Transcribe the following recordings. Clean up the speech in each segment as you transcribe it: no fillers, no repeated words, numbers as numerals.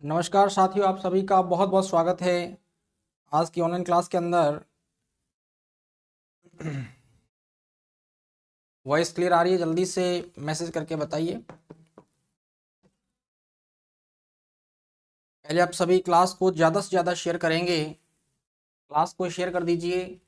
नमस्कार साथियों, आप सभी का बहुत बहुत स्वागत है आज की ऑनलाइन क्लास के अंदर। वॉइस क्लियर आ रही है? जल्दी से मैसेज करके बताइए। पहले आप सभी क्लास को ज़्यादा से ज़्यादा शेयर करेंगे, क्लास को शेयर कर दीजिए।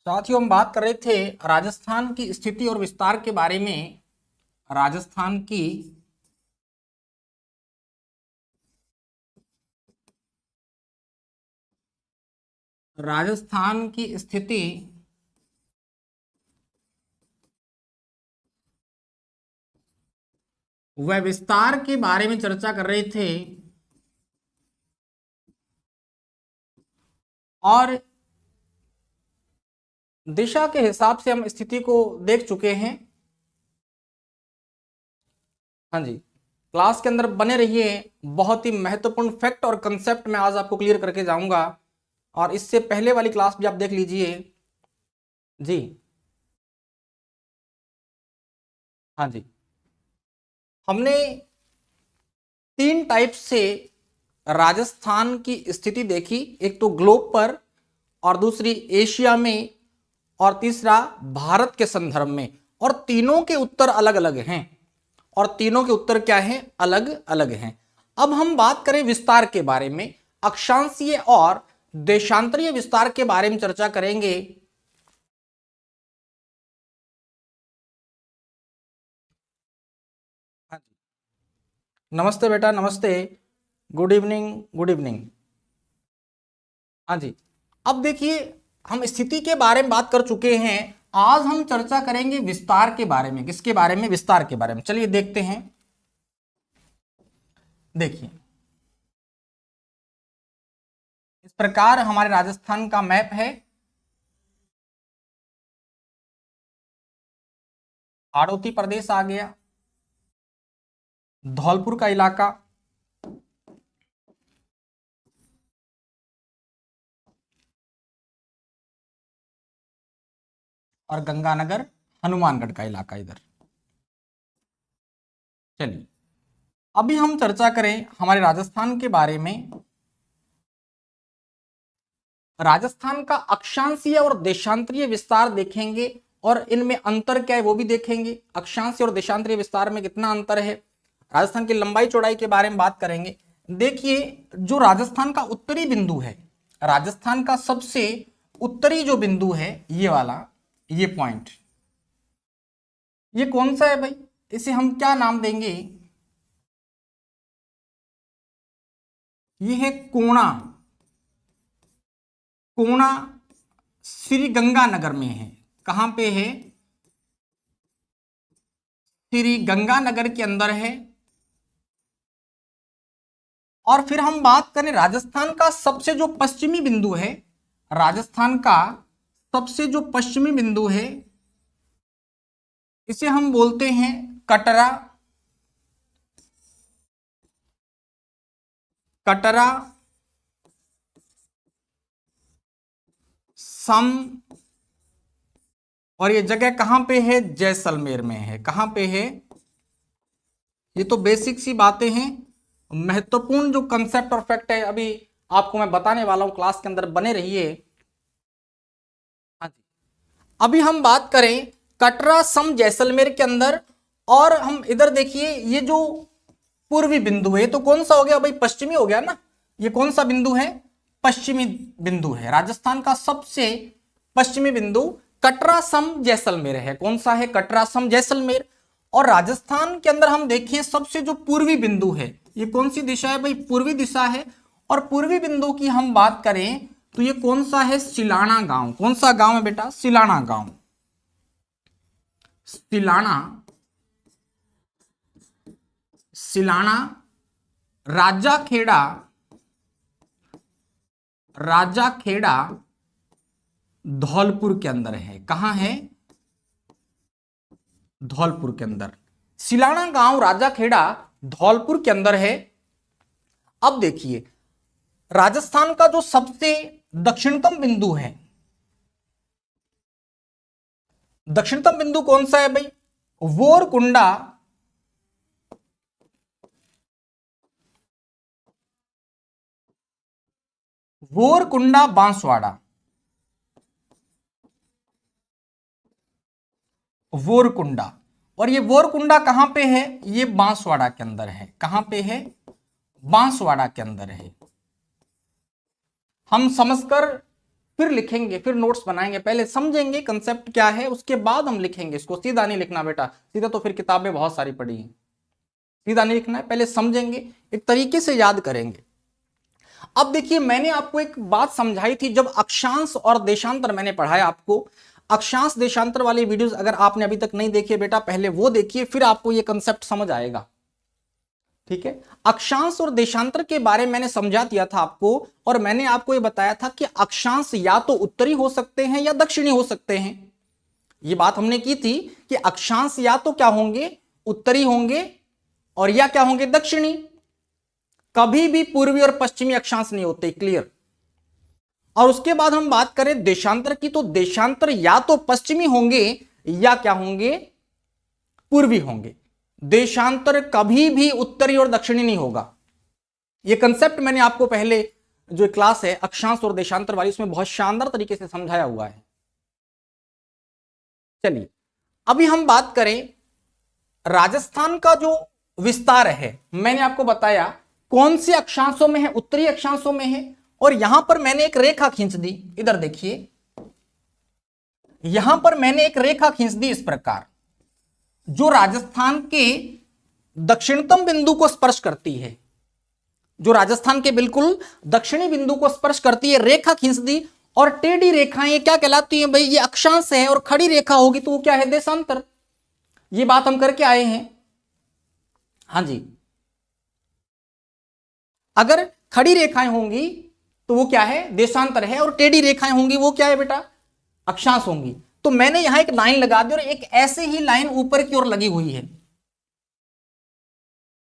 साथियों, हम बात कर रहे थे राजस्थान की स्थिति और विस्तार के बारे में। राजस्थान की राजस्थान की स्थिति व विस्तार के बारे में चर्चा कर रहे थे और दिशा के हिसाब से हम स्थिति को देख चुके हैं। हाँ जी, क्लास के अंदर बने रहिए। बहुत ही महत्वपूर्ण फैक्ट और कंसेप्ट मैं आज आपको क्लियर करके जाऊंगा, और इससे पहले वाली क्लास भी आप देख लीजिए जी। हाँ जी, हमने 3 टाइप से राजस्थान की स्थिति देखी। एक तो ग्लोब पर, और दूसरी एशिया में, और तीसरा भारत के संदर्भ में। और तीनों के उत्तर अलग अलग हैं, और तीनों के उत्तर क्या हैं? अलग अलग हैं। अब हम बात करें विस्तार के बारे में। अक्षांशीय और देशांतरीय विस्तार के बारे में चर्चा करेंगे। हाँ जी, नमस्ते बेटा, नमस्ते। Good evening, good evening. हाँ जी, अब देखिए, हम स्थिति के बारे में बात कर चुके हैं। आज हम चर्चा करेंगे विस्तार के बारे में। किसके बारे में? विस्तार के बारे में। चलिए देखते हैं। देखिए, इस प्रकार हमारे राजस्थान का मैप है। हाड़ौती प्रदेश आ गया, धौलपुर का इलाका, और गंगानगर हनुमानगढ़ का इलाका इधर। चलिए, अभी हम चर्चा करें हमारे राजस्थान के बारे में। राजस्थान का अक्षांशीय और देशांतरीय विस्तार देखेंगे, और इनमें अंतर क्या है वो भी देखेंगे। अक्षांशीय और देशांतरीय विस्तार में कितना अंतर है, राजस्थान की लंबाई चौड़ाई के बारे में बात करेंगे। देखिए, जो राजस्थान का उत्तरी बिंदु है, राजस्थान का सबसे उत्तरी जो बिंदु है, ये वाला, ये पॉइंट, ये कौन सा है भाई? इसे हम क्या नाम देंगे? ये है कोणा। कोणा श्री गंगानगर में है। कहां पे है? श्री गंगानगर के अंदर है। और फिर हम बात करें राजस्थान का सबसे जो पश्चिमी बिंदु है, राजस्थान का सबसे जो पश्चिमी बिंदु है, इसे हम बोलते हैं कटरा। कटरा सम, और ये जगह कहां पे है? जैसलमेर में है। कहां पे है? ये तो बेसिक सी बातें हैं। महत्वपूर्ण जो कंसेप्ट और फैक्ट है अभी आपको मैं बताने वाला हूं, क्लास के अंदर बने रहिए। हाँ जी, अभी हम बात करें कटरा सम जैसलमेर के अंदर। और हम इधर देखिए, ये जो पूर्वी बिंदु है, तो कौन सा हो गया भाई? पश्चिमी हो गया ना। ये कौन सा बिंदु है? पश्चिमी बिंदु है। राजस्थान का सबसे पश्चिमी बिंदु कटरा सम जैसलमेर है। कौन सा है? कटरा सम जैसलमेर। और राजस्थान के अंदर हम देखिए, सबसे जो पूर्वी बिंदु है, ये कौन सी दिशा है भाई? पूर्वी दिशा है। और पूर्वी बिंदु की हम बात करें तो ये कौन सा है? सिलाना गांव। कौन सा गांव है बेटा? सिलाना गांव। सिलाना, सिलाना राजाखेड़ा, राजाखेड़ा धौलपुर के अंदर है। कहां है? धौलपुर के अंदर। सिलाना गांव राजाखेड़ा धौलपुर के अंदर है। अब देखिए, राजस्थान का जो सबसे दक्षिणतम बिंदु है, दक्षिणतम बिंदु कौन सा है भाई? वोरकुंडा, वोरकुंडा बांसवाड़ा, वोरकुंडा। और ये वोरकुंडा कहां पे है? ये बांसवाड़ा के अंदर है। कहां पे है? बांसवाड़ा के अंदर है। हम समझकर फिर लिखेंगे, फिर नोट्स बनाएंगे, पहले समझेंगे कंसेप्ट क्या है, उसके बाद हम लिखेंगे। इसको सीधा नहीं लिखना बेटा, सीधा तो फिर किताबें बहुत सारी पड़ी हैं, सीधा नहीं लिखना है, पहले समझेंगे, एक तरीके से याद करेंगे। अब देखिए, मैंने आपको एक बात समझाई थी जब अक्षांश और देशांतर मैंने पढ़ाया आपको। अक्षांश देशांतर वाली वीडियोस अगर आपने अभी तक नहीं देखी बेटा, पहले वो देखिए, फिर आपको ये कंसेप्ट समझ आएगा। ठीक है, अक्षांश और देशांतर के बारे में मैंने समझा दिया था आपको, और मैंने आपको ये बताया था कि अक्षांश या तो उत्तरी हो सकते हैं या दक्षिणी हो सकते हैं। ये बात हमने की थी कि अक्षांश या तो क्या होंगे? उत्तरी होंगे, और या क्या होंगे? दक्षिणी। कभी भी पूर्वी और पश्चिमी अक्षांश नहीं होते। क्लियर? और उसके बाद हम बात करें देशांतर की, तो देशांतर या तो पश्चिमी होंगे या क्या होंगे? पूर्वी होंगे। देशांतर कभी भी उत्तरी और दक्षिणी नहीं होगा। यह कंसेप्ट मैंने आपको पहले जो क्लास है अक्षांश और देशांतर वाली, उसमें बहुत शानदार तरीके से समझाया हुआ है। चलिए, अभी हम बात करें राजस्थान का जो विस्तार है, मैंने आपको बताया कौन से अक्षांशों में है? उत्तरी अक्षांशों में है। और यहां पर मैंने एक रेखा खींच दी, इधर देखिए, यहां पर मैंने एक रेखा खींच दी इस प्रकार, जो राजस्थान के दक्षिणतम बिंदु को स्पर्श करती है, जो राजस्थान के बिल्कुल दक्षिणी बिंदु को स्पर्श करती है, रेखा खींच दी। और टेढ़ी रेखाएं ये क्या कहलाती हैं भाई? ये अक्षांश है। और खड़ी रेखा होगी तो वो क्या है? देशांतर। ये बात हम करके आए हैं। हाँ जी, अगर खड़ी रेखाएं होंगी तो वो क्या है? देशांतर है। और टेढ़ी रेखाएं होंगी वो क्या है बेटा? अक्षांश होंगी। तो मैंने यहां एक लाइन लगा दी, और एक ऐसे ही लाइन ऊपर की ओर लगी हुई है,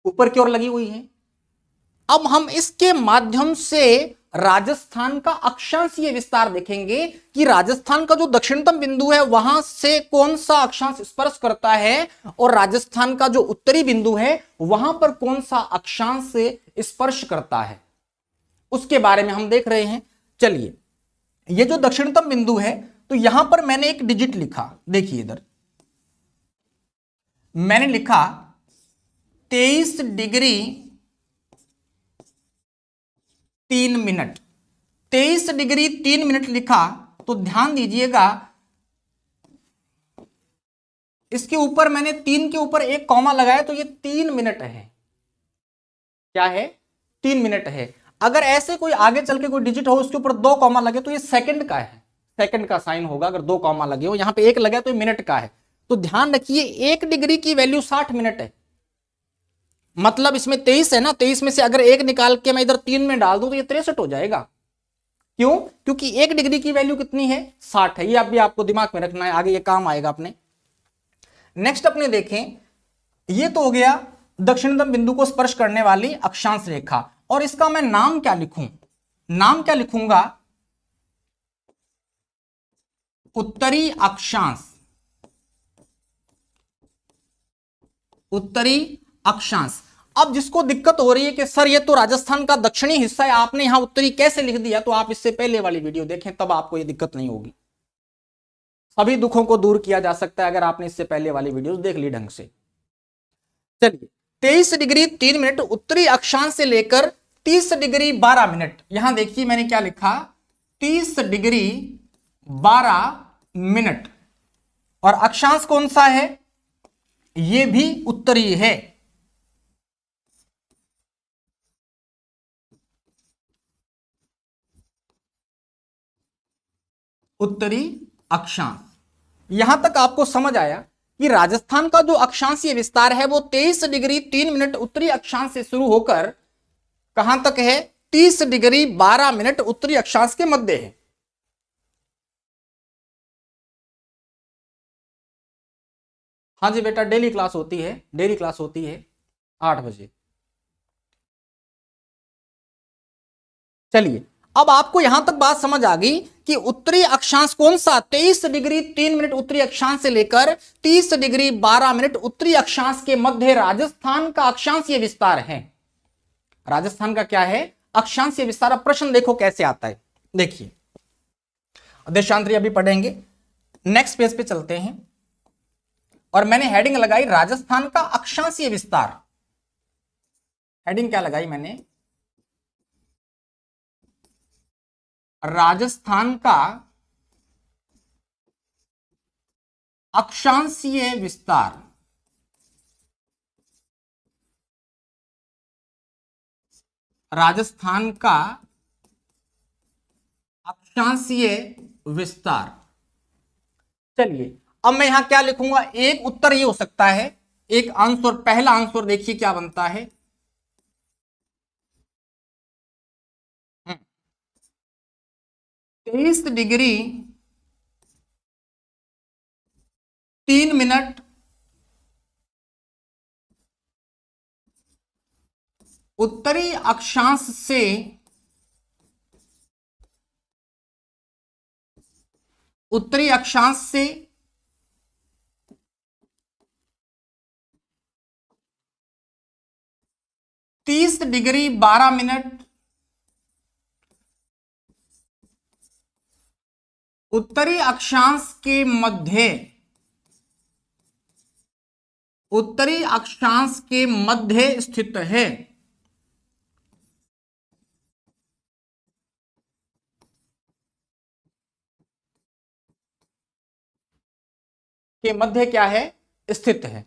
ऊपर की ओर लगी हुई है। अब हम इसके माध्यम से राजस्थान का अक्षांशीय विस्तार देखेंगे कि राजस्थान का जो दक्षिणतम बिंदु है वहां से कौन सा अक्षांश स्पर्श करता है, और राजस्थान का जो उत्तरी बिंदु है वहां पर कौन सा अक्षांश से स्पर्श करता है, उसके बारे में हम देख रहे हैं। चलिए, ये जो दक्षिणतम बिंदु है, तो यहां पर मैंने एक डिजिट लिखा, देखिए इधर मैंने लिखा 23 डिग्री 3 मिनट। 23 डिग्री 3 मिनट लिखा, तो ध्यान दीजिएगा इसके ऊपर मैंने 3 के ऊपर एक कॉमा लगाया, तो ये 3 मिनट है। क्या है? 3 मिनट है। अगर ऐसे कोई आगे चल के कोई डिजिट हो उसके ऊपर 2 कॉमा लगे तो ये सेकंड का है, सेकंड का साइन होगा। अगर 2 कॉमा लगे हो, यहां पे 1 लगा तो ये मिनट का है। तो ध्यान रखिए 1 डिग्री की वैल्यू 60 मिनट है। मतलब इसमें 23 है ना, 23 में से अगर 1 निकाल के मैं इधर 3 में डाल दूं तो ये 63 हो जाएगा। क्यों? क्योंकि 1 डिग्री की वैल्यू कितनी है? 60 है। ये आप भी आपको दिमाग में रखना है, आगे ये काम आएगा अपने। नेक्स्ट अपने देखें, ये तो हो गया दक्षिणतम बिंदु को स्पर्श करने वाली अक्षांश रेखा। और इसका मैं नाम क्या लिखूं? नाम क्या लिखूंगा? उत्तरी अक्षांश। उत्तरी अक्षांश। अब जिसको दिक्कत हो रही है कि सर ये तो राजस्थान का दक्षिणी हिस्सा है, आपने यहां उत्तरी कैसे लिख दिया, तो आप इससे पहले वाली वीडियो देखें, तब आपको ये दिक्कत नहीं होगी। सभी दुखों को दूर किया जा सकता है अगर आपने इससे पहले वाली वीडियोस देख ली ढंग से। चलिए, 23 डिग्री 3 मिनट उत्तरी अक्षांश से लेकर 30 डिग्री 12 मिनट। यहां देखिए मैंने क्या लिखा, 30 डिग्री 12 मिनट। और अक्षांश कौन सा है? ये भी उत्तरी है। उत्तरी अक्षांश। यहां तक आपको समझ आया कि राजस्थान का जो अक्षांशीय विस्तार है वो 23 डिग्री 3 मिनट उत्तरी अक्षांश से शुरू होकर कहां तक है? 30 डिग्री 12 मिनट उत्तरी अक्षांश के मध्य है। हाँ जी बेटा, डेली क्लास होती है, डेली क्लास होती है 8 बजे। चलिए, अब आपको यहां तक बात समझ आ गई कि उत्तरी अक्षांश कौन सा, 23 डिग्री 3 मिनट उत्तरी अक्षांश से लेकर 30 डिग्री 12 मिनट उत्तरी अक्षांश के मध्य राजस्थान का अक्षांशीय विस्तार है। राजस्थान का क्या है, अक्षांशीय विस्तार। अब प्रश्न देखो कैसे आता है, देखिए देशांतरी अभी पढ़ेंगे, नेक्स्ट पेज पे चलते हैं और मैंने हेडिंग लगाई राजस्थान का अक्षांशीय विस्तार। हेडिंग क्या लगाई मैंने, राजस्थान का अक्षांशीय विस्तार। राजस्थान का अक्षांशीय विस्तार। चलिए, अब मैं यहां क्या लिखूंगा, एक उत्तर ये हो सकता है, एक आंसर, पहला आंसर देखिए क्या बनता है, 23 डिग्री 3 मिनट उत्तरी अक्षांश से उत्तरी अक्षांश से 30 डिग्री 12 मिनट उत्तरी अक्षांश के मध्य, उत्तरी अक्षांश के मध्य स्थित है। के मध्य क्या है, स्थित है।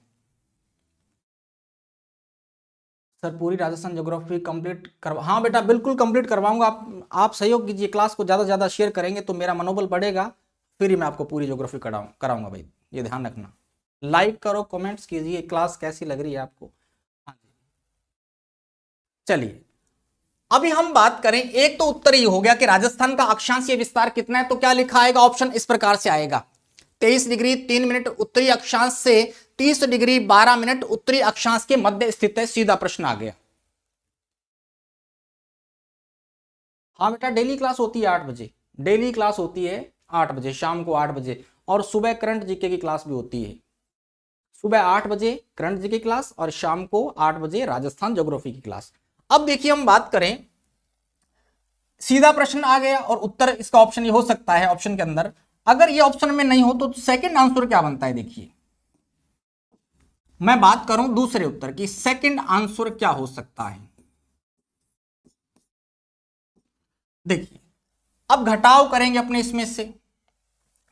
सर पूरी राजस्थान ज्योग्राफी कंप्लीट करवा, हाँ बेटा बिल्कुल कंप्लीट करवाऊंगा। आप सहयोग कीजिए, क्लास को ज्यादा से ज्यादा शेयर करेंगे तो मेरा मनोबल बढ़ेगा, फिर ही मैं आपको पूरी ज्योग्राफी कराऊंगा भाई, ये ध्यान रखना। लाइक करो, कमेंट्स कीजिए, क्लास कैसी लग रही है आपको। हाँ जी, चलिए अभी हम बात करें, एक तो उत्तर ये हो गया कि राजस्थान का अक्षांशीय विस्तार कितना है, तो क्या लिखा आएगा, ऑप्शन इस प्रकार से आएगा, 23 डिग्री 3 मिनट उत्तरी अक्षांश से 30 डिग्री 12 मिनट उत्तरी अक्षांश के मध्य स्थित है। सीधा प्रश्न आ गया। हाँ बेटा डेली क्लास होती है 8 बजे, डेली क्लास होती है 8 बजे, शाम को 8 बजे, और सुबह करंट जीके की क्लास भी होती है। सुबह 8 बजे करंट जीके क्लास और शाम को 8 बजे राजस्थान ज्योग्राफी की क्लास। अब देखिए हम बात करें, सीधा प्रश्न आ गया और उत्तर इसका ऑप्शन ये हो सकता है ऑप्शन के अंदर। अगर ये ऑप्शन में नहीं हो तो सेकंड आंसर क्या बनता है, देखिए मैं बात करूं दूसरे उत्तर की, सेकंड आंसर क्या हो सकता है। देखिए अब घटाव करेंगे अपने इसमें से,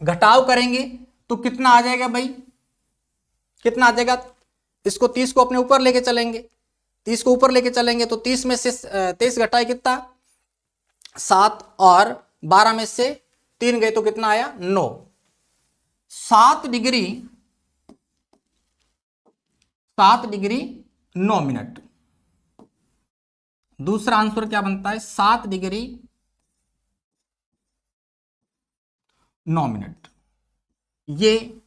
घटाव करेंगे तो कितना आ जाएगा भाई, कितना आ जाएगा, इसको 30 को अपने ऊपर लेके चलेंगे, 30 को ऊपर लेके चलेंगे तो 30 में से 23 घटाए कितना 7, और 12 में से 3 गए तो कितना आया 9, 7 डिग्री 9 मिनट। दूसरा आंसर क्या बनता है, 7 डिग्री 9 मिनट। ये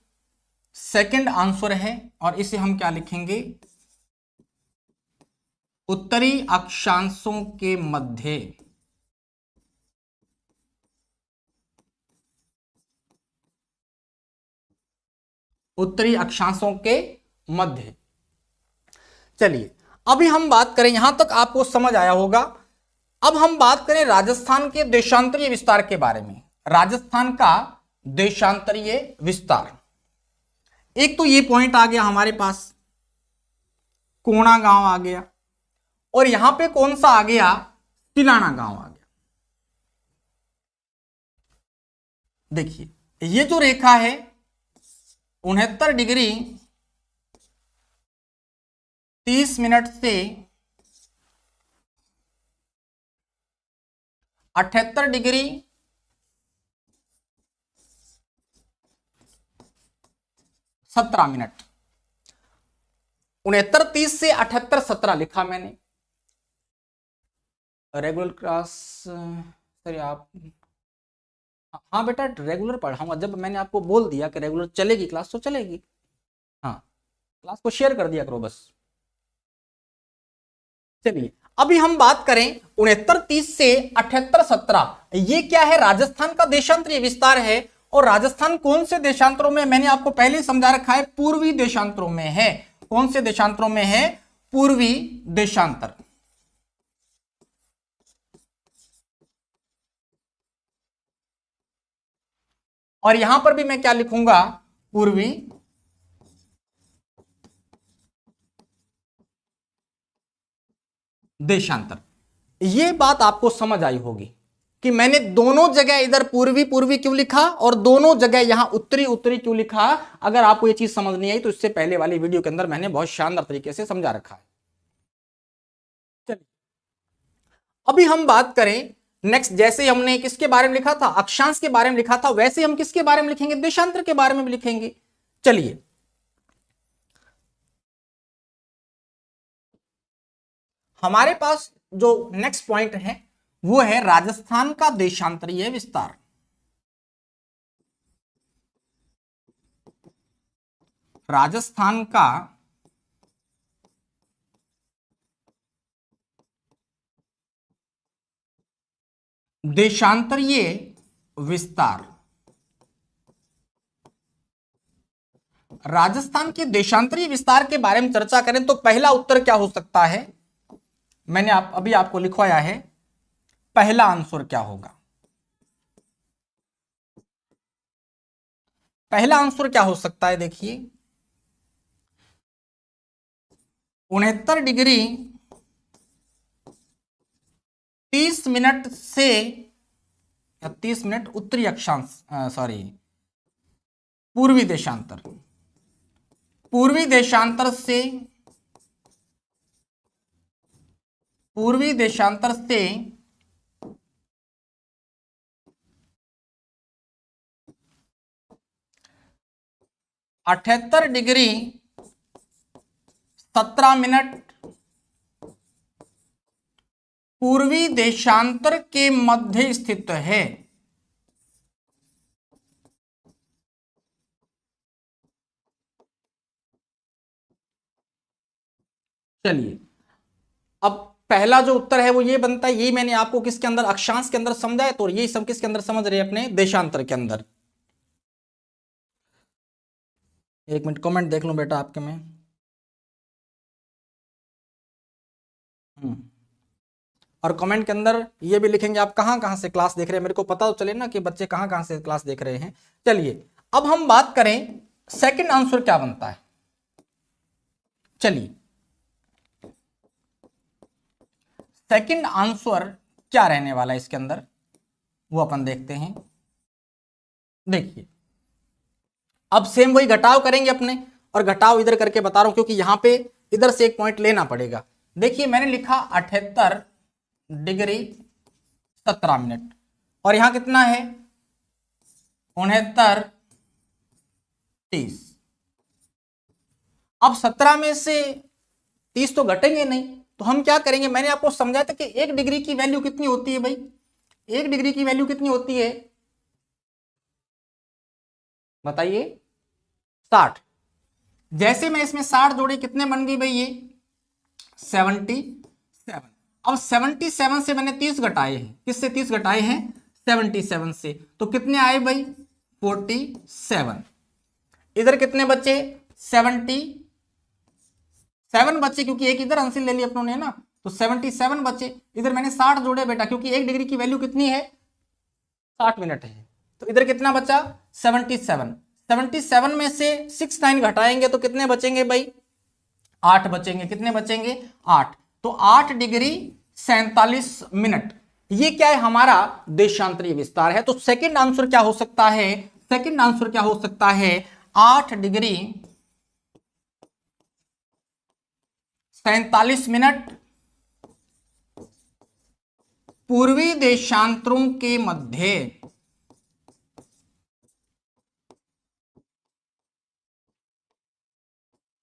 सेकंड आंसर है और इसे हम क्या लिखेंगे, उत्तरी अक्षांशों के मध्य, उत्तरी अक्षांशों के मध्य। चलिए अभी हम बात करें, यहां तक आपको समझ आया होगा। अब हम बात करें राजस्थान के देशांतरीय विस्तार के बारे में। राजस्थान का देशांतरीय विस्तार, एक तो ये पॉइंट आ गया हमारे पास, कोणा गांव आ गया, और यहां पे कौन सा आ गया, तिलाना गांव आ गया। देखिए ये जो रेखा है 69 डिग्री 30 मिनट से 78 डिग्री 17 मिनट, 69 30 से 78 17 लिखा मैंने। रेगुलर क्लास सर आप, हाँ बेटा रेगुलर पढ़ाऊंगा, जब मैंने आपको बोल दिया कि रेगुलर चलेगी क्लास तो चलेगी। हाँ क्लास को शेयर कर दिया करो बस। चलिए अभी हम बात करें 6930 से 7817, ये क्या है? राजस्थान का देशांतरीय विस्तार है। और राजस्थान कौन से देशांतरों में? मैंने आपको पहले ही समझा रखा है, पूर्वी देशांतरों में है। कौन से देशांतरों में है? पूर्वी देशांतर। और यहां पर भी मैं क्या लिखूंगा? पूर्वी देशांतर। ये बात आपको समझ आई होगी कि मैंने दोनों जगह इधर पूर्वी पूर्वी क्यों लिखा और दोनों जगह यहां उत्तरी उत्तरी क्यों लिखा। अगर आपको ये चीज समझ नहीं आई तो इससे पहले वाली वीडियो के अंदर मैंने बहुत शानदार तरीके से समझा रखा है। चलिए अभी हम बात करें नेक्स्ट। जैसे हमने किसके बारे में लिखा था? अक्षांश के बारे में लिखा था, वैसे हम किसके बारे में लिखेंगे? देशांतर के बारे में भी लिखेंगे। चलिए हमारे पास जो नेक्स्ट पॉइंट है वो है राजस्थान का देशांतरीय विस्तार। राजस्थान का देशांतरीय विस्तार। राजस्थान के देशांतरीय विस्तार के बारे में चर्चा करें तो पहला उत्तर क्या हो सकता है? मैंने अभी आपको लिखवाया है, पहला आंसर क्या होगा? पहला आंसर क्या हो सकता है? देखिए 69 डिग्री 30 मिनट से 30 मिनट उत्तरी अक्षांश, सॉरी पूर्वी देशांतर। पूर्वी देशांतर से 78 डिग्री 17 मिनट पूर्वी देशांतर के मध्य स्थित है। चलिए अब पहला जो उत्तर है वो ये बनता है, ये मैंने आपको किसके अंदर? अक्षांश के अंदर समझा है, तो ये सब किसके अंदर समझ रहे हैं? अपने देशांतर के अंदर। एक मिनट कमेंट देख लूं बेटा आपके में। और कमेंट के अंदर ये भी लिखेंगे आप कहां कहां से क्लास देख रहे हैं, मेरे को पता तो चले ना कि बच्चे कहां कहां से क्लास देख रहे हैं। चलिए अब हम बात करें सेकंड आंसर क्या बनता है। चलिए सेकंड आंसर क्या रहने वाला है इसके अंदर, वो अपन देखते हैं। देखिए अब सेम वही घटाव करेंगे अपने, और घटाव इधर करके बता रहा हूं क्योंकि यहां पे इधर से एक पॉइंट लेना पड़ेगा। देखिए मैंने लिखा 78 डिग्री 17 मिनट और यहां कितना है? 69 30। अब 17 में से 30 तो घटेंगे नहीं, तो हम क्या करेंगे? मैंने आपको समझाया था कि 1 डिग्री की वैल्यू कितनी होती है भाई? 1 डिग्री की वैल्यू कितनी होती है बताइए? 60। जैसे मैं इसमें 60 जोड़े कितने बन गई भाई? ये 77। अब 77 से मैंने 30 घटाए हैं। किससे 30 घटाए हैं? 77 से। तो कितने आए भाई? 47। इधर कितने बचे? 77 बचे, क्योंकि एक इधर आंसर ले लिया अपनों ने ना, तो 77 बचे। इधर मैंने 60 जोड़े बेटा, क्योंकि 1 डिग्री की वैल्यू कितनी है? 60 मिनट है। तो इधर कितना बचा? 77। 77 में से 69 घटाएंगे तो कितने बचेंगे भाई? 8 बचेंगे। कितने बचेंगे? 8। तो 8 डिग्री 47 मिनट। ये क्या है? हमारा देशांतरीय विस्तार है। तो सेकंड आंसर क्या हो सकता है? सेकंड आंसर क्या हो सकता है? 8 डिग्री 47 मिनट पूर्वी देशांतरों के मध्य।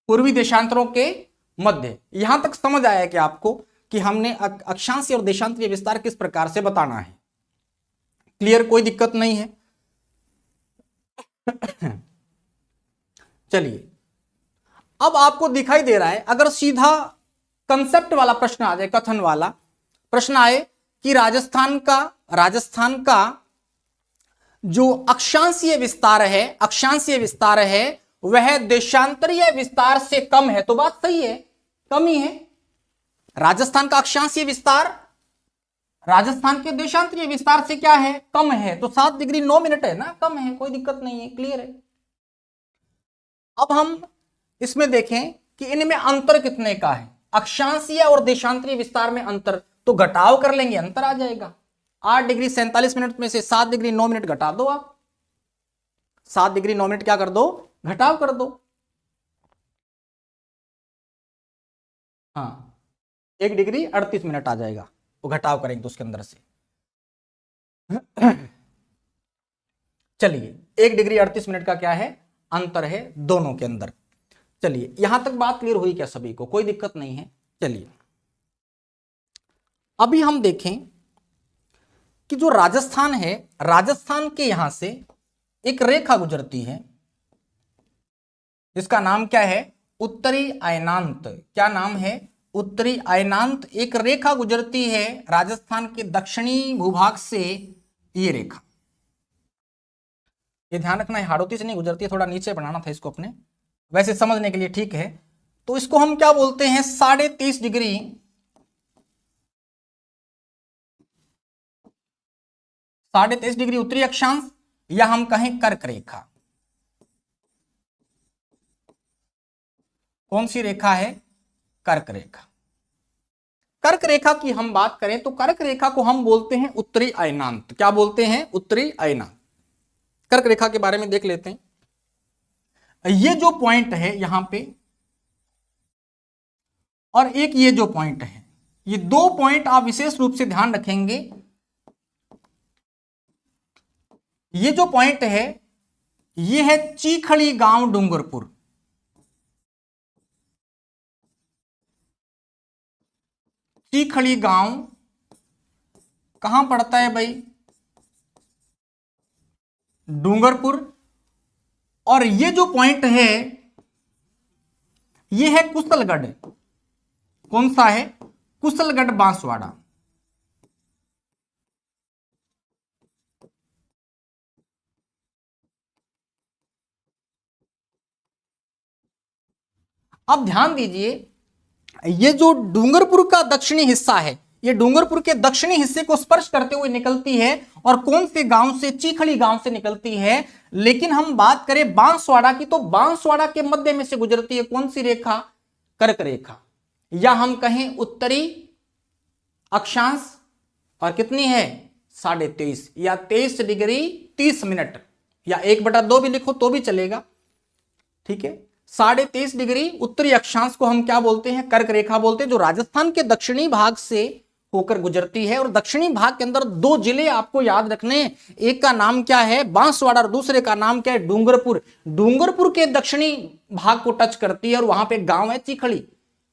पूर्वी देशांतरों के मध्य। यहां तक समझ आया कि आपको कि हमने अक्षांशीय और देशांतरीय विस्तार किस प्रकार से बताना है। क्लियर? कोई दिक्कत नहीं है। चलिए अब आपको दिखाई दे रहा है, अगर सीधा कंसेप्ट वाला प्रश्न आ जाए, कथन वाला, प्रश्न आए कि राजस्थान का जो अक्षांशीय विस्तार है वह देशांतरीय विस्तार से कम है, तो बात सही है, कम ही है। राजस्थान का अक्षांशीय विस्तार राजस्थान के देशांतरीय विस्तार से क्या है, कम है, तो 7 डिग्री 9 मिनट है ना, कम है, कोई दिक्कत नहीं है, क्लियर है। अब हम इसमें देखें कि इनमें अंतर कितने का है, अक्षांशीय और देशांतरीय विस्तार में अंतर, तो घटाव कर लेंगे, अंतर आ जाएगा। 8 डिग्री 47 मिनट में से 7 डिग्री 9 मिनट घटा दो, आप 7 डिग्री 9 मिनट क्या कर दो, घटाव कर दो। हाँ, 1 डिग्री 38 मिनट आ जाएगा, वो घटाव करेंगे तो उसके अंदर से। चलिए 1 डिग्री 38 मिनट का क्या है, अंतर है दोनों के अंदर। चलिए यहां तक बात क्लियर हुई क्या सभी को, कोई दिक्कत नहीं है। चलिए अभी हम देखें कि जो राजस्थान है, राजस्थान के यहां से एक रेखा गुजरती है, इसका नाम क्या है, उत्तरी अयनांत। क्या नाम है, उत्तरी अयनांत। एक रेखा गुजरती है राजस्थान के दक्षिणी भूभाग से, ये रेखा, ये ध्यान रखना है, हाड़ौती से नहीं गुजरती है, थोड़ा नीचे बनाना था इसको अपने, वैसे समझने के लिए ठीक है। तो इसको हम क्या बोलते हैं, 23.5 डिग्री, 23.5 डिग्री उत्तरी अक्षांश, या हम कहें कर्क रेखा। कौन सी रेखा है, कर्क रेखा। कर्क रेखा की हम बात करें तो कर्क रेखा को हम बोलते हैं उत्तरी अयनांत। क्या बोलते हैं, उत्तरी अयनांत। कर्क रेखा के बारे में देख लेते हैं। ये जो पॉइंट है यहां पे, और एक ये जो पॉइंट है, ये 2 पॉइंट आप विशेष रूप से ध्यान रखेंगे। ये जो पॉइंट है ये है चीखड़ी गांव डूंगरपुर। चीखड़ी गांव कहां पड़ता है भाई, डूंगरपुर। और ये जो पॉइंट है ये है कुशलगढ़। कौन सा है, कुशलगढ़ बांसवाड़ा। अब ध्यान दीजिए, ये जो डूंगरपुर का दक्षिणी हिस्सा है, ये डूंगरपुर के दक्षिणी हिस्से को स्पर्श करते हुए निकलती है, और कौन से गांव से, चीखड़ी गांव से निकलती है। लेकिन हम बात करें बांसवाड़ा की, तो बांसवाड़ा के मध्य में से गुजरती है कौन सी रेखा, कर्क रेखा, या हम कहें उत्तरी अक्षांश, और कितनी है, 23.5 या 23 डिग्री 30 मिनट, या 1/2 भी लिखो तो भी चलेगा, ठीक है। 23.5 डिग्री उत्तरी अक्षांश को हम क्या बोलते हैं, कर्क रेखा बोलते हैं, जो राजस्थान के दक्षिणी भाग से होकर गुजरती है। और दक्षिणी भाग के अंदर 2 जिले आपको याद रखने, एक का नाम क्या है, बांसवाड़ा, और दूसरे का नाम क्या है, डूंगरपुर। डूंगरपुर के दक्षिणी भाग को टच करती है, और वहां पे गांव है चीखड़ी।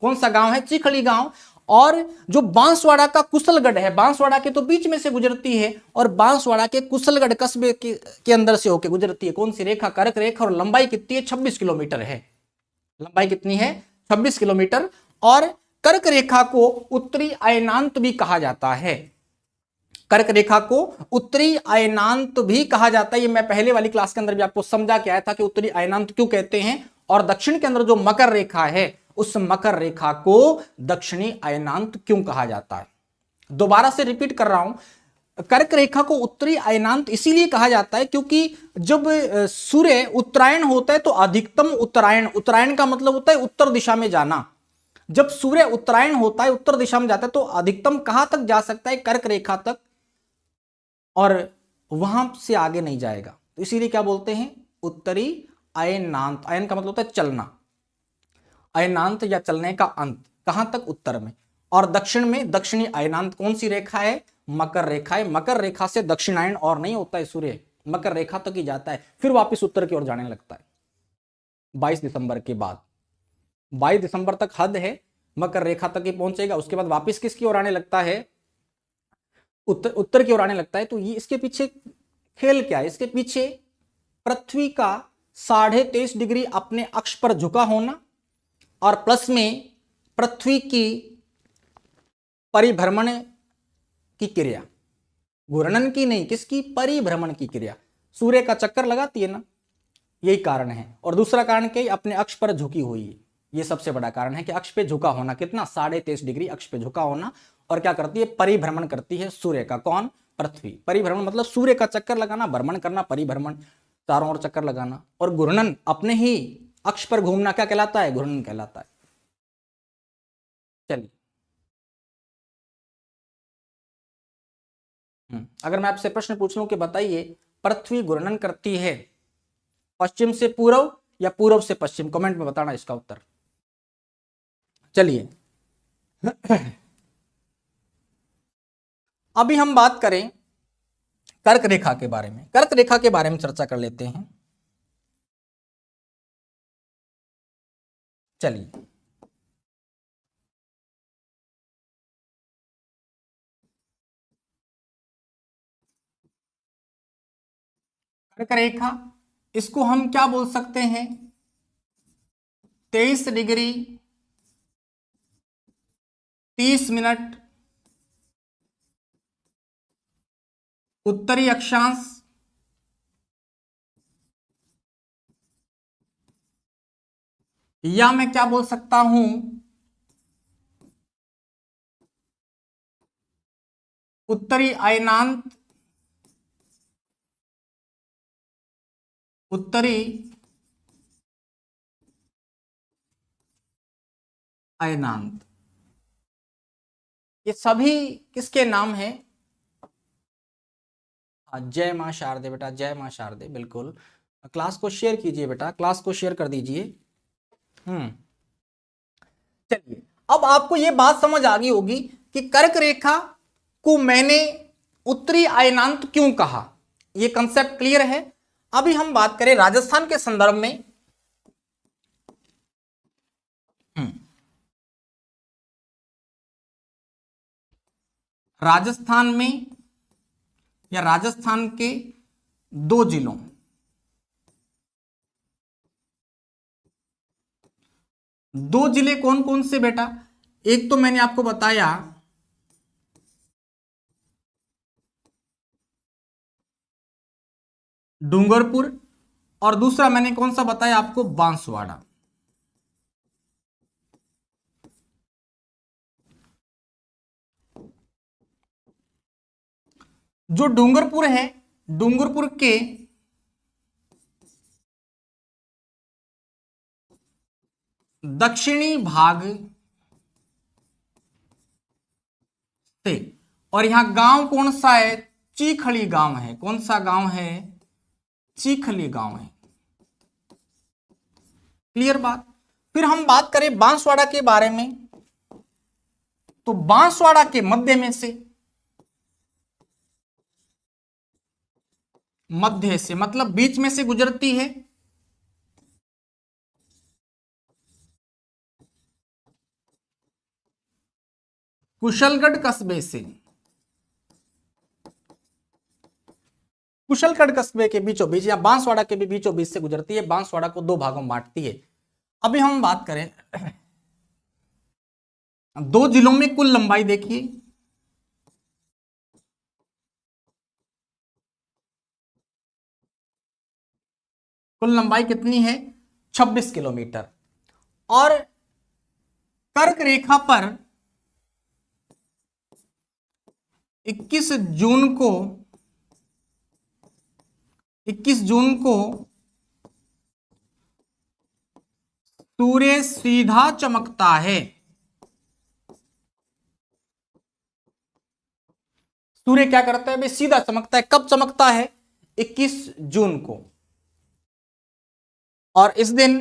कौन सा गांव है, चीखड़ी गांव। और जो बांसवाड़ा का कुशलगढ़ है, बांसवाड़ा के तो बीच में से गुजरती है, और बांसवाड़ा के कुशलगढ़ कस्बे के अंदर से होकर गुजरती है कौन सी रेखा, कर्क रेखा। और लंबाई कितनी है, 26 किलोमीटर है। लंबाई कितनी है, 26 किलोमीटर। और कर्क रेखा को उत्तरी अयनांत भी कहा जाता है। कर्क रेखा को उत्तरी अयनांत भी कहा जाता है। ये मैं पहले वाली क्लास के अंदर भी आपको समझा के आया था कि उत्तरी अयनांत क्यों कहते हैं। और दक्षिण के अंदर जो मकर रेखा है, उस मकर रेखा को दक्षिणी अयनांत क्यों कहा जाता है। दोबारा से रिपीट कर रहा हूं, कर्क रेखा को उत्तरी अयनांत इसीलिए कहा जाता है क्योंकि जब सूर्य उत्तरायण होता है तो अधिकतम उत्तरायण, उत्तरायण का मतलब होता है उत्तर दिशा में जाना। जब सूर्य उत्तरायण होता है, उत्तर दिशा में जाता है, तो अधिकतम कहां तक जा सकता है, कर्क रेखा तक, और वहां से आगे नहीं जाएगा। तो इसीलिए क्या बोलते हैं, उत्तरी अयनांत। अयन का मतलब होता है चलना, अयनांत या चलने का अंत, कहां तक, उत्तर में। और दक्षिण में दक्षिणी अयनांत कौन सी रेखा है, मकर रेखा है। मकर रेखा से दक्षिणायन और नहीं होता है सूर्य, मकर रेखा तक ही जाता है, फिर वापस उत्तर की ओर जाने लगता है 22 दिसंबर के बाद। 22 दिसंबर तक हद है, मकर रेखा तक ही पहुंचेगा, उसके बाद वापस किसकी ओर आने लगता है, उत्तर की ओर आने लगता है। तो ये इसके पीछे खेल क्या है, इसके पीछे पृथ्वी का 23.5 डिग्री अपने अक्ष पर झुका होना, और प्लस में पृथ्वी की परिभ्रमण की क्रिया, घूर्णन की नहीं, किसकी, परिभ्रमण की क्रिया। सूर्य का चक्कर लगाती है ना, यही कारण है। और दूसरा कारण क्या, अपने अक्ष पर झुकी हुई है, ये सबसे बड़ा कारण है कि अक्ष पे झुका होना, कितना, 23.5 डिग्री अक्ष पे झुका होना। और क्या करती है, परिभ्रमण करती है सूर्य का, कौन, पृथ्वी। परिभ्रमण मतलब सूर्य का चक्कर लगाना, भ्रमण करना, परिभ्रमण, चारों ओर चक्कर लगाना। और घूर्णन, अपने ही अक्ष पर घूमना, क्या कहलाता है, घूर्णन कहलाता है। चलिए, अगर मैं आपसे प्रश्न पूछ लूं कि बताइए पृथ्वी घूर्णन करती है पश्चिम से पूर्व या पूर्व से पश्चिम, कमेंट में बताना इसका उत्तर। चलिए अभी हम बात करें कर्क रेखा के बारे में। कर्क रेखा के बारे में चर्चा कर लेते हैं। चलिए, कर्क रेखा, इसको हम क्या बोल सकते हैं, 23 डिग्री 30 मिनट उत्तरी अक्षांश, या मैं क्या बोल सकता हूं, उत्तरी अयनांत, उत्तरी अयनांत। ये सभी किसके नाम हैं, जय मां शारदे बेटा, जय मां शारदे, बिल्कुल। क्लास को शेयर कीजिए बेटा, क्लास को शेयर कर दीजिए। चलिए, अब आपको यह बात समझ आ गई होगी कि कर्क रेखा को मैंने उत्तरी अयनांत क्यों कहा, यह कंसेप्ट क्लियर है। अभी हम बात करें राजस्थान के संदर्भ में। राजस्थान में या राजस्थान के 2 जिलों, दो जिले कौन कौन से बेटा, एक तो मैंने आपको बताया डूंगरपुर, और दूसरा मैंने कौन सा बताया आपको, बांसवाड़ा। जो डूंगरपुर है, डूंगरपुर के दक्षिणी भाग से, और यहां गांव कौन सा है, चीखली गांव है। कौन सा गांव है, चीखली गांव है। क्लियर बात। फिर हम बात करें बांसवाड़ा के बारे में, तो बांसवाड़ा के मध्य में से, मध्य से मतलब बीच में से गुजरती है कुशलगढ़ कस्बे से, कुशलगढ़ कस्बे के बीचों बीच या बांसवाड़ा के भी बीचों बीच से गुजरती है। बांसवाड़ा को 2 भागों में बांटती है। अभी हम बात करें 2 जिलों में कुल लंबाई देखिए, कुल लंबाई कितनी है, 26 किलोमीटर। और कर्क रेखा पर 21 जून को 21 जून को सूर्य सीधा चमकता है। सूर्य क्या करता है भाई, सीधा चमकता है। कब चमकता है, 21 जून को। और इस दिन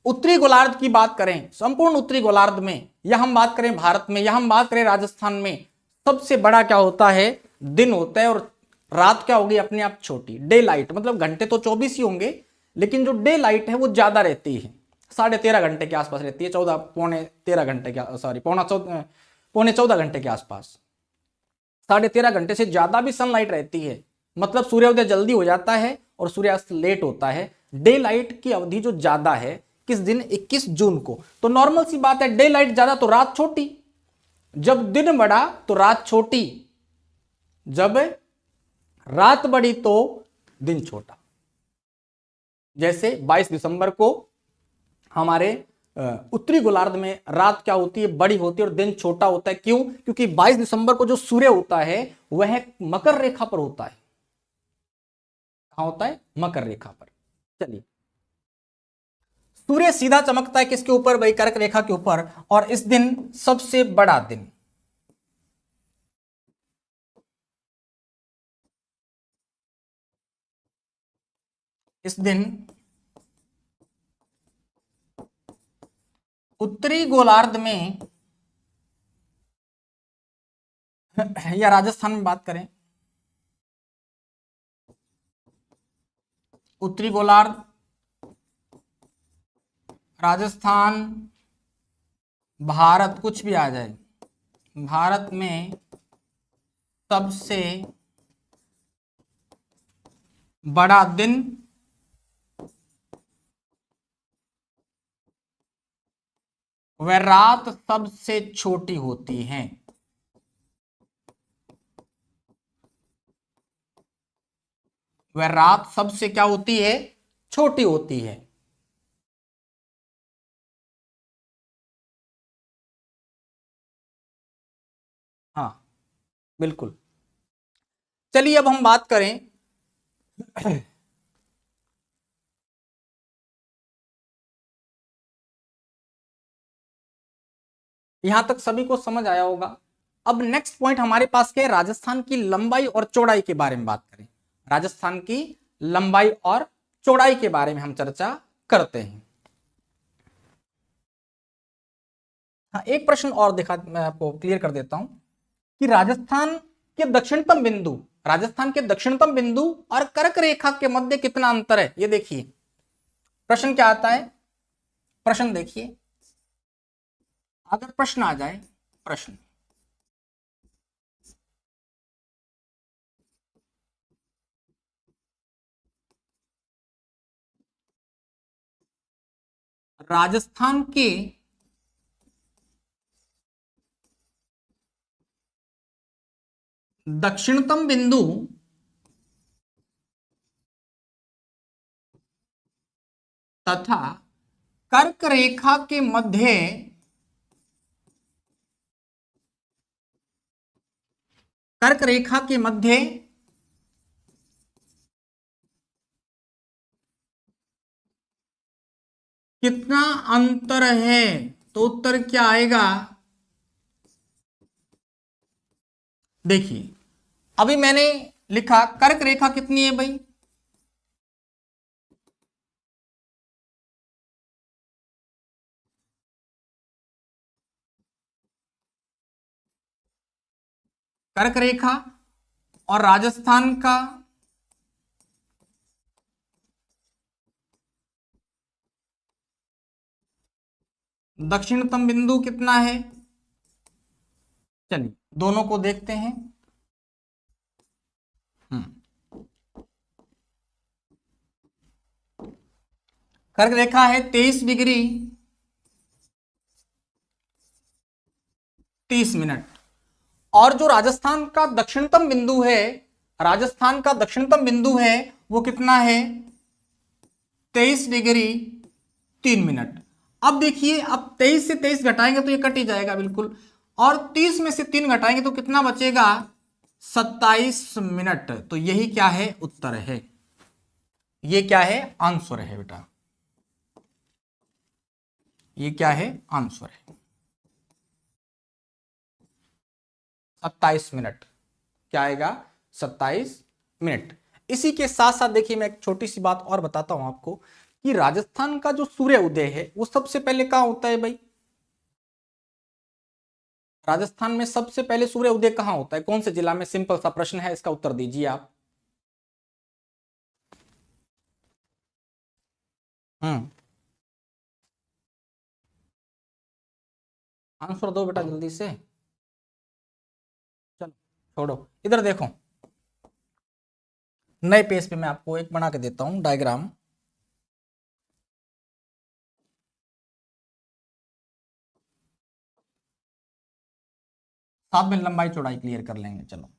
उत्तरी गोलार्ध की बात करें, संपूर्ण उत्तरी गोलार्ध में, या हम बात करें भारत में, या हम बात करें राजस्थान में, सबसे बड़ा क्या होता है, दिन होता है। और रात क्या होगी, अपने आप छोटी, डे लाइट, मतलब घंटे तो 24 ही होंगे, लेकिन जो डे लाइट है वो ज्यादा रहती है, 13.5 घंटे के आसपास रहती है, 14 पौने 13 घंटे के, सॉरी पौने 14 घंटे के आसपास, 13.5 घंटे से ज्यादा भी सनलाइट रहती है। मतलब सूर्योदय जल्दी हो जाता है और सूर्यास्त लेट होता है। डे लाइट की अवधि जो ज्यादा है किस दिन, 21 जून को। तो नॉर्मल सी बात है, डे लाइट ज्यादा तो रात छोटी, जब दिन बड़ा तो रात छोटी, जब रात बड़ी तो दिन छोटा। जैसे 22 दिसंबर को हमारे उत्तरी गोलार्ध में रात क्या होती है, बड़ी होती है और दिन छोटा होता है। क्यों? क्योंकि 22 दिसंबर को जो सूर्य होता है वह मकर रेखा पर होता है। कहां होता है? मकर रेखा पर। चलिए, सूर्य सीधा चमकता है किसके ऊपर भाई? कर्क रेखा के ऊपर। और इस दिन सबसे बड़ा दिन, इस दिन उत्तरी गोलार्ध में या राजस्थान में बात करें, उत्तरी गोलार्ध, राजस्थान, भारत, कुछ भी आ जाए, भारत में सबसे बड़ा दिन वह रात सबसे छोटी होती है। वह रात सबसे क्या होती है? छोटी होती है। हाँ, बिल्कुल। चलिए अब हम बात करें यहां तक सभी को समझ आया होगा। अब नेक्स्ट पॉइंट हमारे पास क्या है? राजस्थान की लंबाई और चौड़ाई के बारे में बात करें। राजस्थान की लंबाई और चौड़ाई के बारे में हम चर्चा करते हैं। हाँ, एक प्रश्न और देखा, मैं आपको क्लियर कर देता हूं कि राजस्थान के दक्षिणतम बिंदु और कर्क रेखा के मध्य कितना अंतर है? ये देखिए प्रश्न क्या आता है। प्रश्न देखिए, अगर प्रश्न आ जाए, प्रश्न, राजस्थान के दक्षिणतम बिंदु तथा कर्क रेखा के मध्य कर्क रेखा के मध्य कितना अंतर है? तो उत्तर क्या आएगा? देखिए, अभी मैंने लिखा कर्क रेखा कितनी है भाई? कर्क रेखा और राजस्थान का दक्षिणतम बिंदु कितना है? चलिए दोनों को देखते हैं। हम्म, कर्क रेखा है 23 डिग्री 30 मिनट। और जो राजस्थान का दक्षिणतम बिंदु है वो कितना है? 23 डिग्री 3 मिनट। अब देखिए, अब 23 से 23 घटाएंगे तो ये कट ही जाएगा बिल्कुल, और 30 में से 3 घटाएंगे तो कितना बचेगा? 27 मिनट। तो यही क्या है? उत्तर है। ये क्या है? आंसर है बेटा। ये क्या है? आंसर है 27 मिनट। क्या आएगा? 27 मिनट। इसी के साथ साथ देखिए, मैं एक छोटी सी बात और बताता हूं आपको कि राजस्थान का जो सूर्य उदय है वो सबसे पहले कहां होता है भाई? राजस्थान में सबसे पहले सूर्य उदय कहां होता है? कौन से जिला में? सिंपल सा प्रश्न है, इसका उत्तर दीजिए आप। हम्म, आंसर दो बेटा जल्दी से। चलो छोड़ो, इधर देखो, नए पेज पे मैं आपको एक बना के देता हूं डायग्राम। साथ में लंबाई चौड़ाई क्लियर कर लेंगे। चलो,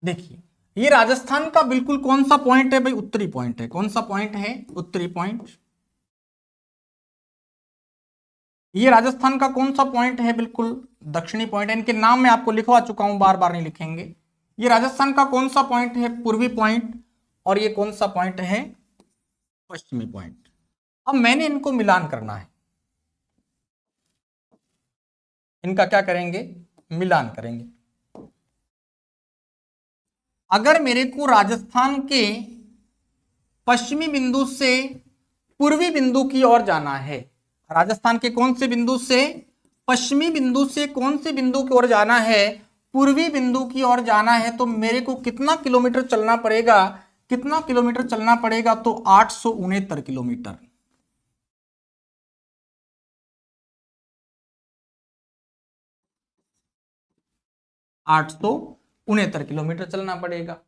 देखिए ये राजस्थान का बिल्कुल कौन सा पॉइंट है भाई, उत्तरी पॉइंट है। कौन सा पॉइंट है, उत्तरी पॉइंट। ये राजस्थान का कौन सा पॉइंट है, बिल्कुल दक्षिणी पॉइंट है। इनके नाम मैं आपको लिखवा चुका हूं, बार बार नहीं लिखेंगे। ये राजस्थान का कौन सा पॉइंट है, पूर्वी पॉइंट। और ये कौन सा पॉइंट है, पश्चिमी पॉइंट। अब मैंने इनको मिलान करना है, इनका क्या करेंगे, मिलान करेंगे। अगर मेरे को राजस्थान के पश्चिमी बिंदु से पूर्वी बिंदु की ओर जाना है, राजस्थान के कौन से बिंदु से, पश्चिमी बिंदु से कौन से बिंदु की ओर जाना है, पूर्वी बिंदु की ओर जाना है, तो मेरे को कितना किलोमीटर चलना पड़ेगा, कितना किलोमीटर चलना पड़ेगा, तो 869 किलोमीटर। आठ सौ उनहत्तर किलोमीटर चलना पड़ेगा।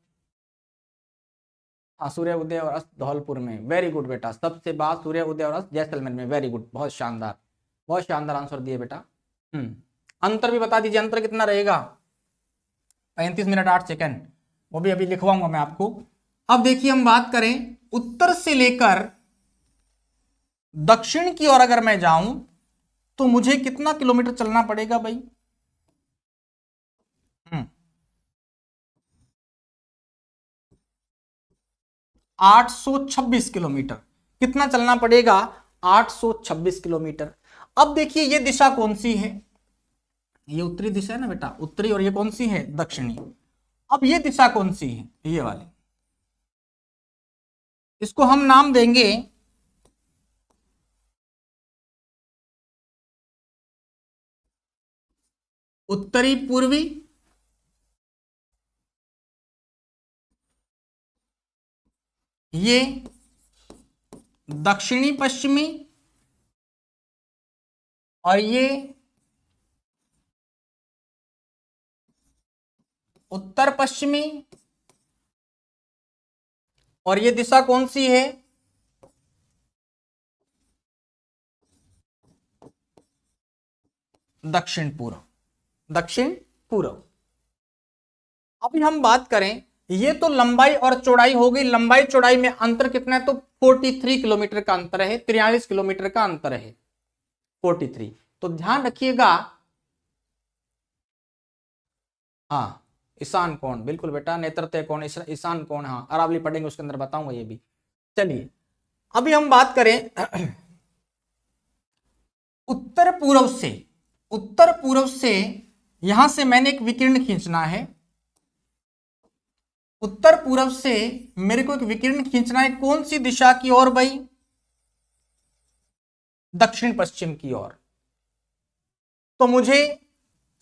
हाँ, सूर्य उदय और अस्त धौलपुर में, वेरी गुड बेटा। सबसे बाद सूर्य उदय और अस्त जैसलमेर में, वेरी गुड, बहुत शानदार, बहुत शानदार आंसर दिए बेटा। अंतर भी बता दीजिए, अंतर कितना रहेगा, 35 मिनट 8 सेकंड, वो भी अभी लिखवाऊंगा मैं आपको। अब देखिए हम बात करें उत्तर से लेकर दक्षिण की ओर अगर मैं जाऊं तो मुझे कितना किलोमीटर चलना पड़ेगा भाई, 826 किलोमीटर। कितना चलना पड़ेगा, 826 किलोमीटर। अब देखिए ये दिशा कौन सी है, ये उत्तरी दिशा है ना बेटा, उत्तरी, और ये कौन सी है, दक्षिणी। अब ये दिशा कौन सी है, ये वाली। इसको हम नाम देंगे उत्तरी पूर्वी, ये दक्षिणी पश्चिमी, और ये उत्तर पश्चिमी। और ये दिशा कौन सी है, दक्षिण पूर्व, दक्षिण पूर्व। अभी हम बात करें, ये तो लंबाई और चौड़ाई हो गई। लंबाई चौड़ाई में अंतर कितना है, तो 43 किलोमीटर का अंतर है, 43 किलोमीटर का अंतर है, 43। तो ध्यान रखिएगा। हाँ, ईशान कोण, बिल्कुल बेटा, नेतृत्व कोण, ईशान कोण, हाँ अरावली पढ़ेंगे उसके अंदर बताऊंगा ये भी। चलिए अभी हम बात करें उत्तर पूर्व से, उत्तर पूर्व से यहां से मैंने एक विकिरण खींचना है, उत्तर पूर्व से मेरे को एक विकिरण खींचना है, कौन सी दिशा की ओर भाई, दक्षिण पश्चिम की ओर। तो मुझे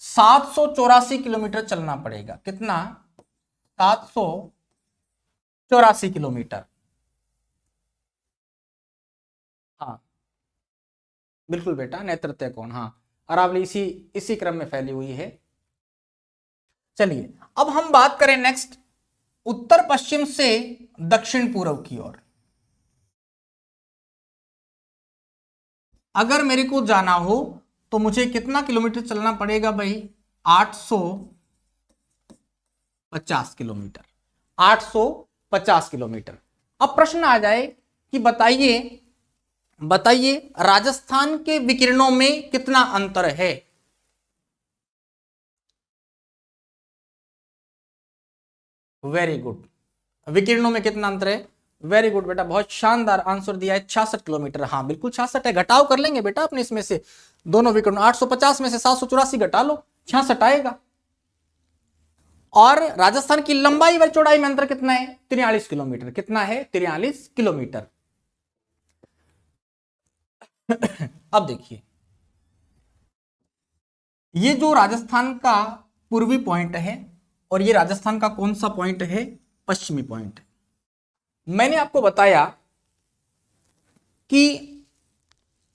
784 किलोमीटर चलना पड़ेगा। कितना, 784 किलोमीटर। हाँ बिल्कुल बेटा, नेतृत्व कोण, हाँ अरावली इसी इसी क्रम में फैली हुई है। चलिए अब हम बात करें नेक्स्ट, उत्तर पश्चिम से दक्षिण पूर्व की ओर। अगर मेरे को जाना हो तो मुझे कितना किलोमीटर चलना पड़ेगा भाई, 850 किलोमीटर, 850 किलोमीटर। अब प्रश्न आ जाए कि बताइए, बताइए राजस्थान के विकिरणों में कितना अंतर है। वेरी गुड, विकिरणों में कितना अंतर है, वेरी गुड बेटा, बहुत शानदार आंसर दिया है, 66 किलोमीटर। हाँ बिल्कुल 66 है, घटाव कर लेंगे बेटा अपने इसमें से, दोनों विकर्ण 850 में से 784 घटा लो, 66 आएगा। और राजस्थान की लंबाई व चौड़ाई में अंतर कितना है, 43 किलोमीटर। कितना है, 43 किलोमीटर। अब देखिए ये जो राजस्थान का पूर्वी पॉइंट है और ये राजस्थान का कौन सा पॉइंट है, पश्चिमी पॉइंट। मैंने आपको बताया कि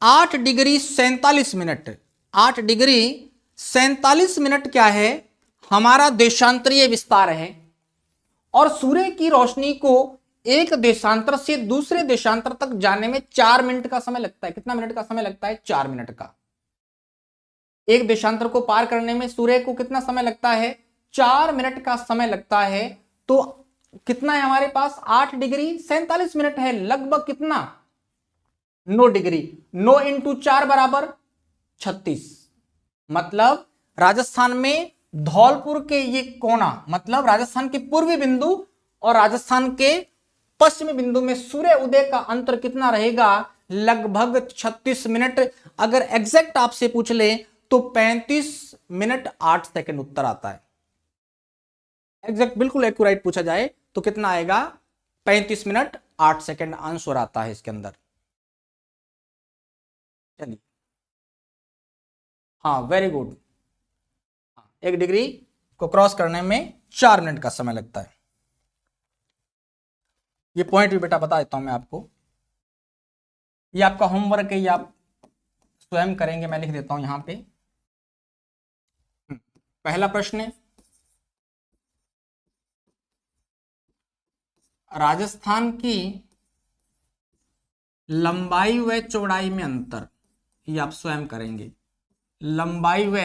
8 डिग्री 47 मिनट, 8 डिग्री 47 मिनट क्या है, हमारा देशांतरीय विस्तार है। और सूर्य की रोशनी को एक देशांतर से दूसरे देशांतर तक जाने में 4 मिनट का समय लगता है। कितना मिनट का समय लगता है, 4 मिनट का। एक देशांतर को पार करने में सूर्य को कितना समय लगता है, 4 मिनट का समय लगता है, तो कितना है हमारे पास 8 डिग्री 47 मिनट है, लगभग कितना 9 डिग्री। 9 इंटू 4 बराबर 36। मतलब राजस्थान में धौलपुर के ये कोना, मतलब राजस्थान के पूर्वी बिंदु और राजस्थान के पश्चिमी बिंदु में सूर्य उदय का अंतर कितना रहेगा, लगभग 36 मिनट। अगर एग्जैक्ट आपसे पूछ ले तो 35 मिनट 8 सेकंड उत्तर आता है। एग्जैक्ट बिल्कुल एक्यूरेट पूछा जाए तो कितना आएगा, 35 मिनट 8 सेकंड आंसर आता है इसके अंदर। चलिए, हाँ वेरी गुड। 1 डिग्री को क्रॉस करने में 4 मिनट का समय लगता है। ये पॉइंट भी बेटा बता देता हूं मैं आपको, ये आपका होमवर्क है, ये आप स्वयं करेंगे, मैं लिख देता हूं यहां पे। पहला प्रश्न है, राजस्थान की लंबाई व चौड़ाई में अंतर, ये आप स्वयं करेंगे। लंबाई व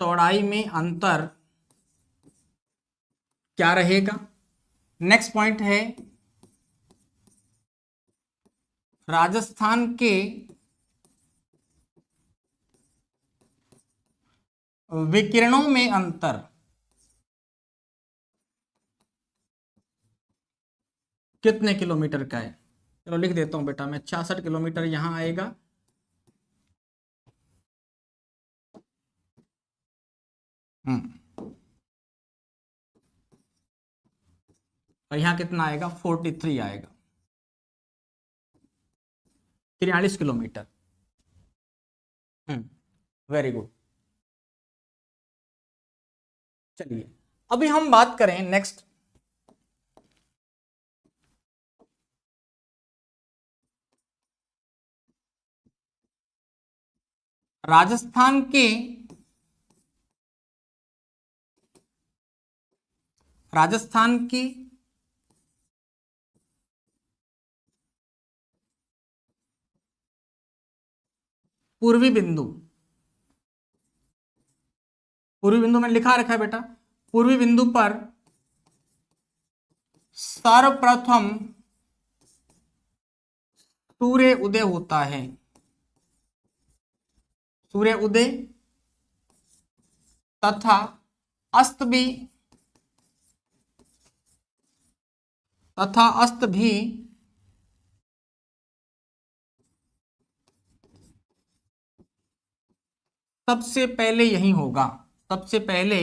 चौड़ाई में अंतर क्या रहेगा। नेक्स्ट पॉइंट है, राजस्थान के विकिरणों में अंतर कितने किलोमीटर का है। चलो लिख देता हूं बेटा मैं, 66 किलोमीटर यहां आएगा, और यहां कितना आएगा 43 आएगा, 43 किलोमीटर। Very good. चलिए अभी हम बात करें नेक्स्ट, राजस्थान के राजस्थान की पूर्वी बिंदु, पूर्वी बिंदु में लिखा रखा है बेटा, पूर्वी बिंदु पर सर्वप्रथम सूर्य उदय होता है। सूर्य उदय तथा अस्त भी सबसे पहले यही होगा, सबसे पहले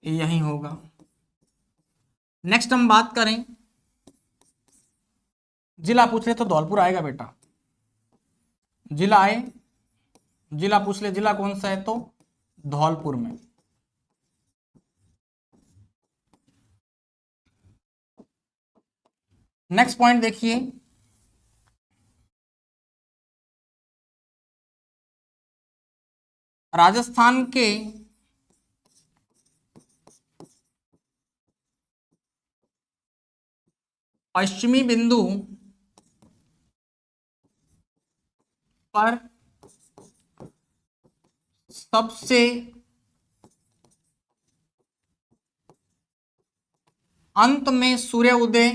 यही होगा। नेक्स्ट हम बात करें, जिला पूछ ले तो धौलपुर आएगा बेटा, जिला आए, जिला पूछ ले जिला कौन सा है तो धौलपुर में। नेक्स्ट पॉइंट देखिए, राजस्थान के पश्चिमी बिंदु पर सबसे अंत में सूर्य उदय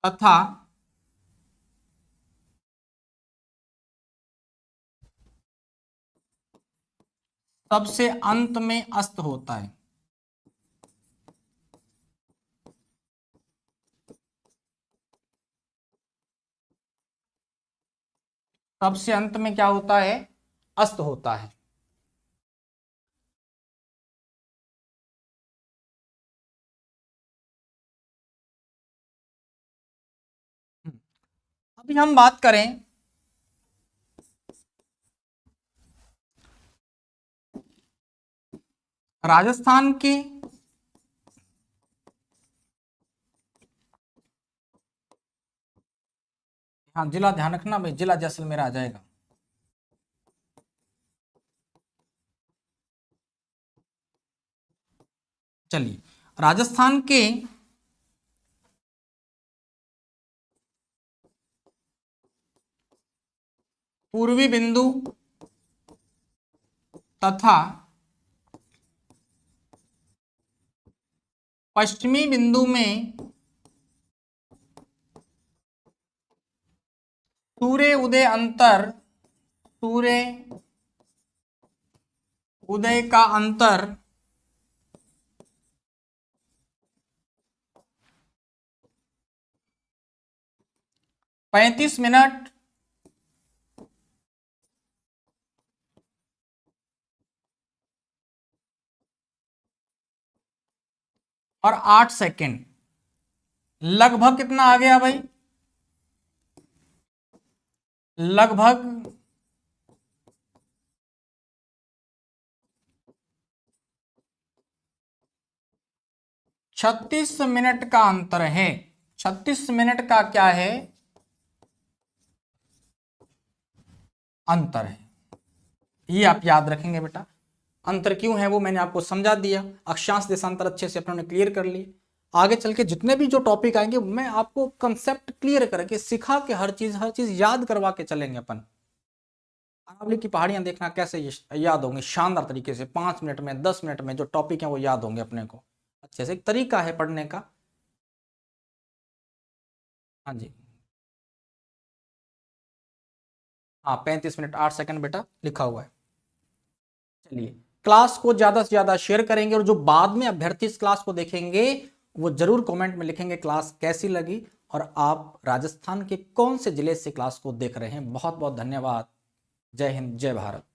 तथा सबसे अंत में अस्त होता है। सबसे अंत में क्या होता है, अस्त होता है। अभी हम बात करें राजस्थान की हाँ जिला ध्यान रखना भाई, जिला जैसलमेर आ जाएगा। चलिए, राजस्थान के पूर्वी बिंदु तथा पश्चिमी बिंदु में सूर्य उदय का अंतर 35 मिनट और 8 सेकेंड। लगभग कितना आ गया भाई? लगभग 36 मिनट का अंतर है। 36 मिनट का क्या है? अंतर है। ये आप याद रखेंगे बेटा। अंतर क्यों है वो मैंने आपको समझा दिया। अक्षांश देशांतर अच्छे से अपने क्लियर कर लिए। आगे चल के जितने भी जो टॉपिक आएंगे मैं आपको कंसेप्ट क्लियर करके सिखा के हर चीज याद करवा के चलेंगे अपन। अरावली की पहाड़ियां देखना कैसे याद होंगी शानदार तरीके से, 5 मिनट में 10 मिनट में जो टॉपिक है वो याद होंगे अपने को अच्छे से। एक तरीका है पढ़ने का। हाँ जी, हाँ 35 मिनट 8 सेकंड बेटा लिखा हुआ है। चलिए, क्लास को ज्यादा से ज्यादा शेयर करेंगे और जो बाद में अभ्यर्थी इस क्लास को देखेंगे वो जरूर कमेंट में लिखेंगे क्लास कैसी लगी और आप राजस्थान के कौन से जिले से क्लास को देख रहे हैं। बहुत बहुत धन्यवाद। जय हिंद, जय भारत।